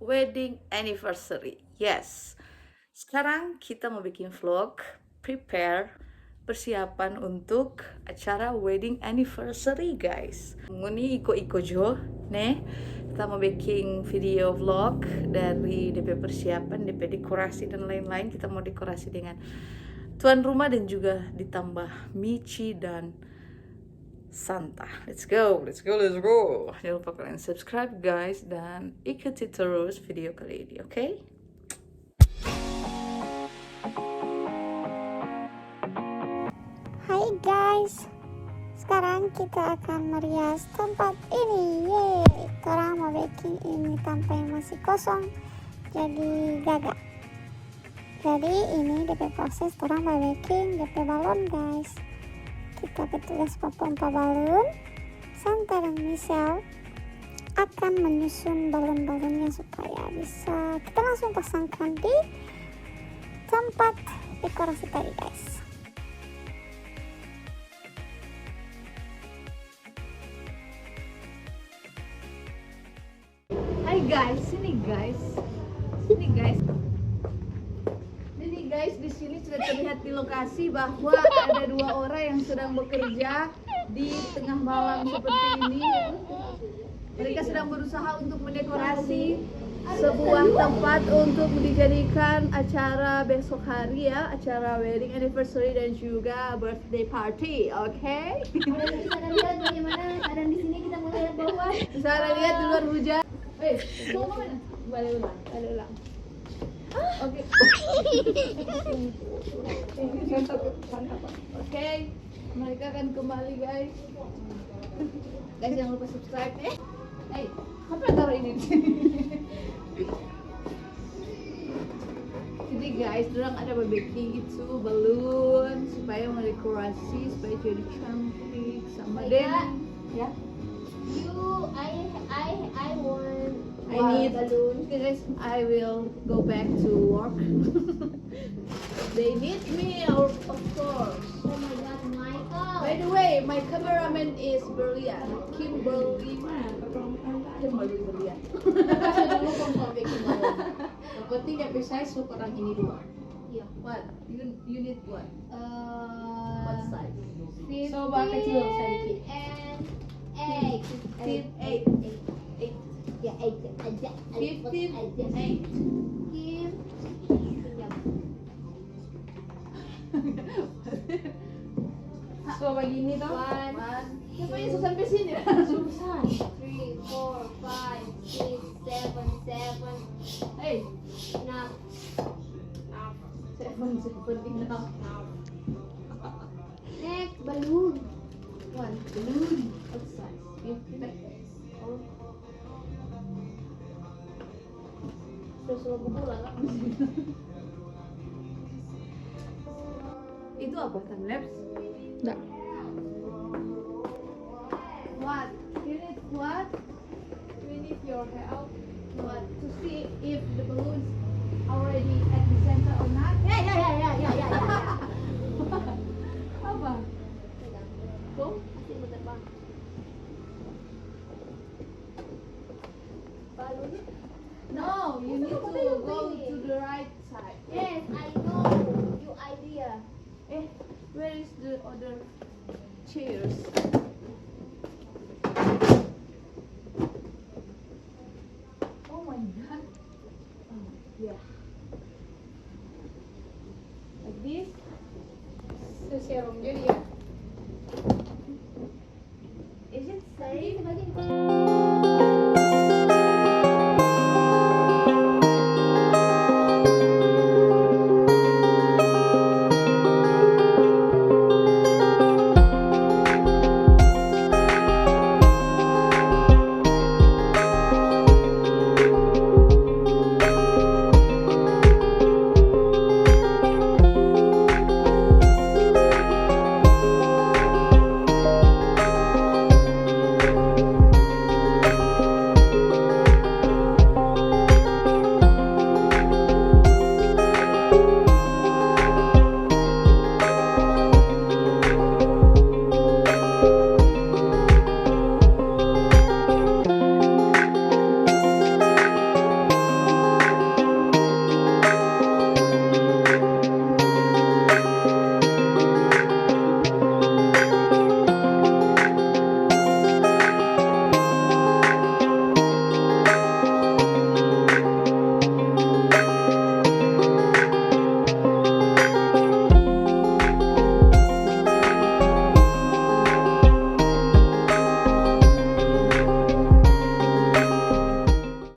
wedding anniversary. Yes. Sekarang kita mau bikin vlog, prepare persiapan untuk acara wedding anniversary, guys. Nguni iko jo, nih. Kita mau bikin video vlog dari DP persiapan, DP dekorasi dan lain-lain. Kita mau dekorasi dengan tuan rumah dan juga ditambah Michi dan Santa. Let's go. Jangan lupa kalian subscribe, guys, dan ikuti terus video kali ini, oke? Hai guys, sekarang kita akan merias tempat ini. Yeay, orang mau baking ini tempat yang masih kosong jadi gagak. Jadi ini DP proses orang mau baking DP balon, guys. Kita petugas pepompa balon, Santa dan Michelle akan menyusun balon-balonnya supaya bisa kita langsung pasangkan di tempat dekorasi tadi, guys. Hai guys, sini guys, di sini sudah terlihat di lokasi bahwa ada dua orang yang sedang bekerja di tengah malam seperti ini. Mereka sedang berusaha untuk mendekorasi sebuah tempat untuk dijadikan acara besok hari ya, acara wedding anniversary dan juga birthday party, oke? Kita lihat bagaimana keadaan di sini, kita mau lihat bawah. Saya lihat di luar hujan. Mau mana? Balik ulang. Oke. Oke, mereka akan kembali, guys. Guys, jangan lupa subscribe ya. Apa yang taruh ini di sini? Jadi guys, dorang ada baking itu balon supaya mendekorasi supaya jadi cantik sama dan ya. I want I need balloon. Okay guys, I will go back to work. They need me, of course. Oh my god, Michael. By the way, my cameraman is Berlian. Kimberly Berlian. Kasih dulu kompor baking balon. Yang penting DP size ukuran ini dua. Iya. What? You need what? What size? 15 Coba kecil sedikit. and 8. 8. Ya, 8 aja. 15, 8. Kim. So begini toh. 1, Kenapa bisa sampai sini? susah. 3, 4, 5, 6, 7, 7. Hey, 6. 7 enough. Next, balloon. One balloon. What size? 15. Oh. Sudah bulan lah. Itu apa? Timelapse? Enggak. What? You need what? We need your help. What? To see if the balloons already at the center or not? Ya. Apa? Go? Masih mau terbang. Balloon. No, you need to go to the right side. Yes, I know. Your idea. Where is the other chairs? Oh my god. Oh, yeah. Like this? Serum jadi ya.